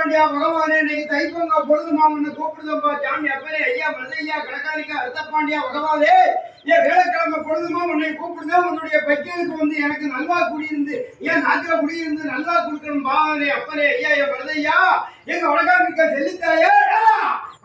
பாண்டியா பகவானே, இன்னைக்கு தைப்பொங்கல் பொழுதுமா உன்னை கூப்பிடுதப்பா சாமி அப்பனே ஐயா மருதையா கணக்காரிக்கா அர்த்த பாண்டியா பகவானே, ஏன் வேலைக்கிழமை பொழுதுமா உன்னை கூப்பிடுதான் உன்னுடைய பையனுக்கு வந்து எனக்கு நல்வா குடியிருந்து ஏன் நாக்கில குடியிருந்து நல்வா கொடுக்கணும் பாவனே அப்பனே ஐயா என் மருதையா எங்க வடகாமிக்க செல்லித்தாயே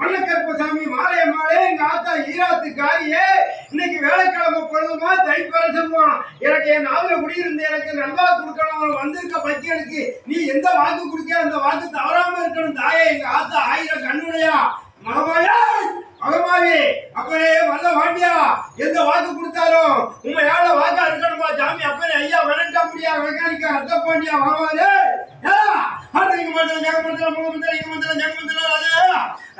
அன்னக்கருப்பசாமி மாலைய மாலே எங்க ஆத்தா ஈராத்து காரியே, இன்னைக்கு வேலைக்கிழமை பொழுதுமா தைப்பரசம்மா எனக்கு என் நாவல குடியிருந்து எனக்கு நல்வா கொடுக்கணும் வந்திருக்க பையனுக்கு நீ எந்த வாக்கு குடிக்க அந்த வாக்கு தவறாம இருக்கணும் தாயே எங்க ஆத்தா ஆயிரம் கண்ணுடையா மகமாயா மகமாவே அப்பனே வல்ல வாண்டியா எந்த வாக்கு கொடுத்தாலும் உண்மையால வாக்கா இருக்கணும்பா சாமி அப்பனே ஐயா விளண்டா முடியா மெக்கானிக்கா அர்த்த பாண்டியா மகமாவே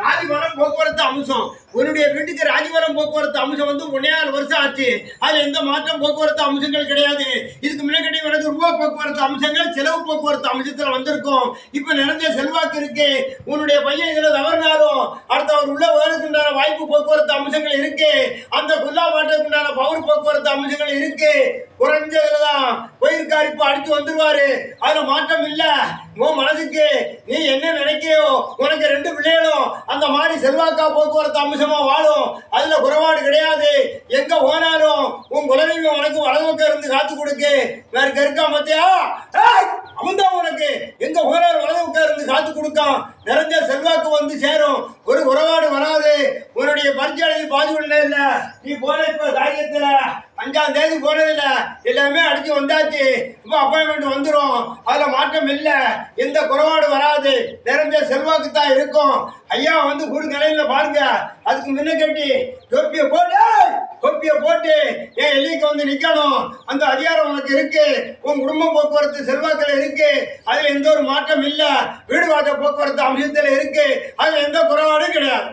ராஜிவரம் போக்குவரத்து அம்சம் உன்னுடைய வீட்டுக்கு ராஜிவரம் போக்குவரத்து அம்சம் வந்து 1.5 வருஷம் ஆச்சு. அதுல எந்த மாற்றம் போக்குவரத்து அம்சங்கள் கிடையாது. இதுக்கு முன்னாடி எனக்கு ரூபா போக்குவரத்து அம்சங்கள் செலவு போக்குவரத்து அம்சத்துல வந்திருக்கும். இப்ப நிறைய செல்வாக்கு இருக்கு. உன்னுடைய பையன் இதுல தவறினாலும் அடுத்த அவர் உள்ள வருவதற்குண்டான வாய்ப்பு போக்குவரத்து அம்சங்கள் இருக்கு. அந்த குல்லா மாற்றத்துக்குண்டான பவர் போக்குவரத்து அம்சங்கள் இருக்கு. குறைஞ்சதுலதான் போயிருக்காரு, இப்ப அடிச்சு வந்துருவாரு. அதுல மாற்றம் இல்ல. உன் மனதுக்கு நீ என்ன நினைக்கையோ உனக்கு 2 பிள்ளைகளும் அந்த மாதிரி செல்வாக்கா போக்குவரத்து அம்சமா வாழும். அதுல குறைபாடு கிடையாது. எங்க போனாலும் உன் குலதெய்வம் உனக்கு வலதுபக்கம் இருந்து காத்து கொடுக்கு. வேற இருக்கா மத்தியா அவன்தான் உனக்கு எங்க போனாலும் வலதுபக்கம் இருந்து காத்து கொடுக்கான். நிறைஞ்ச செல்வாக்கு வந்து சேரும். ஒரு குறைபாடு வராது. உன்னுடைய பரிச்சாலைக்கு பாதிப்பு இல்ல. நீ போன இப்ப காரியத்துல 5ஆம் தேதி போனதில்ல, எல்லாமே அடிச்சு வந்தாச்சு. இப்ப அப்பாயின்மெண்ட் வந்துடும். அதுல மாற்றம் இல்ல. எந்த குறைபாடு வராது. நிறைஞ்ச செல்வாக்கு தான் இருக்கும். ஐயா வந்து கூடு நிலையில பாருங்க. அதுக்கு முன்ன கட்டி தொப்பிய போட்டு என் எல்லைக்கு வந்து நிக்கணும். அந்த அதிகாரம் உனக்கு இருக்கு. உன் குடும்ப போக்குவரத்து செல்வாக்குல இருக்கு. அதுல எந்த ஒரு மாற்றம் இல்ல. வீடு வாட்ட போக்குவரத்து அம்சத்துல இருக்கு. அதுல எந்த குறைபாடும் கிடையாது.